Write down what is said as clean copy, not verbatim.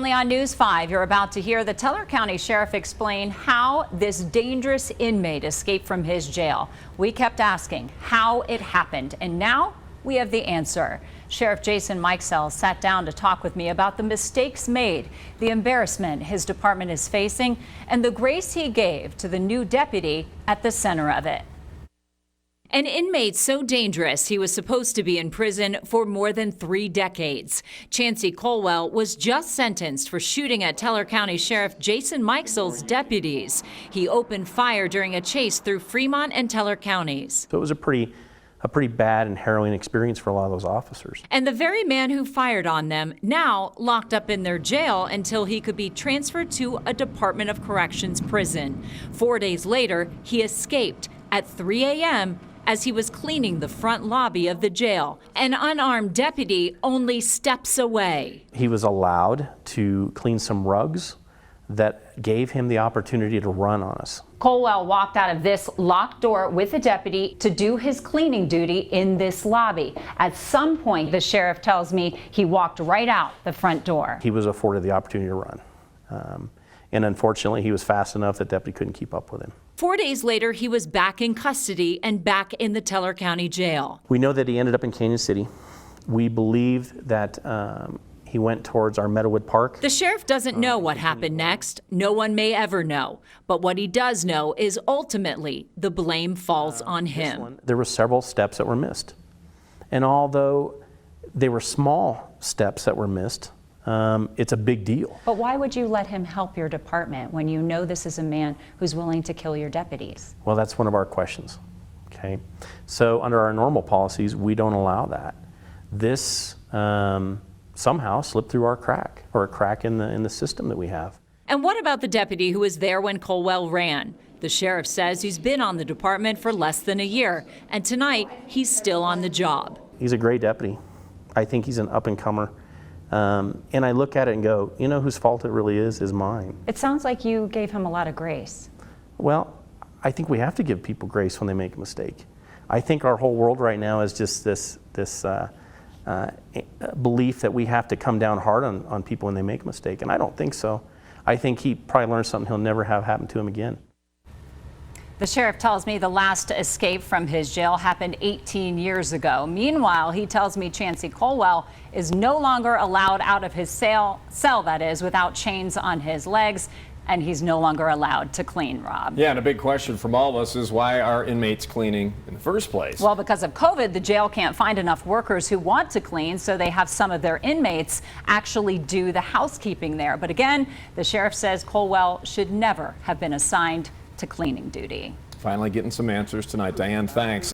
only on News 5, you're about to hear the Teller County Sheriff explain how this dangerous inmate escaped from his jail. We kept asking how it happened, and now we have the answer. Sheriff Jason Mikesell sat down to talk with me about the mistakes made, the embarrassment his department is facing, and the grace he gave to the new deputy at the center of it. An inmate so dangerous he was supposed to be in prison for more than 3 decades. Chancey Colwell was just sentenced for shooting at Teller County Sheriff Jason Mikesell's deputies. He opened fire during a chase through Fremont and Teller counties. So it was a pretty bad and harrowing experience for a lot of those officers. And the very man who fired on them now locked up in their jail until he could be transferred to a Department of Corrections prison. 4 days later, he escaped at 3 a.m. as he was cleaning the front lobby of the jail. An unarmed deputy only steps away. He was allowed to clean some rugs that gave him the opportunity to run on us. Colwell walked out of this locked door with a deputy to do his cleaning duty in this lobby. At some point, the sheriff tells me he walked right out the front door. He was afforded the opportunity to run. And unfortunately, he was fast enough that deputy couldn't keep up with him. 4 days later, he was back in custody and back in the Teller County Jail. We know that he ended up in Kansas City. We believe that he went towards our Meadowood Park. The sheriff doesn't know what happened next. No one may ever know. But what he does know is ultimately the blame falls on him. There were several steps that were missed. And although they were small steps that were missed, it's a big deal. But why would you let him help your department when you know this is a man who's willing to kill your deputies? Well, that's one of our questions. Okay, so under our normal policies, we don't allow that. This somehow slipped through our crack, or a crack in the system that we have. And what about the deputy who was there when Colwell ran? The sheriff says he's been on the department for less than a year, and tonight he's still on the job. He's a great deputy. I think he's an up-and-comer. And I look at it and go, you know whose fault it really is mine. It sounds like you gave him a lot of grace. Well, I think we have to give people grace when they make a mistake. I think our whole world right now is just this belief that we have to come down hard on people when they make a mistake, and I don't think so. I think he probably learned something he'll never have happen to him again. The sheriff tells me the last escape from his jail happened 18 years ago. Meanwhile, he tells me Chancey Colwell is no longer allowed out of his cell, that is, without chains on his legs, and he's no longer allowed to clean, Rob. Yeah, and a big question from all of us is why are inmates cleaning in the first place? Well, because of COVID, the jail can't find enough workers who want to clean, so they have some of their inmates actually do the housekeeping there. But again, the sheriff says Colwell should never have been assigned to cleaning duty. Finally getting some answers tonight. Dianne, thanks.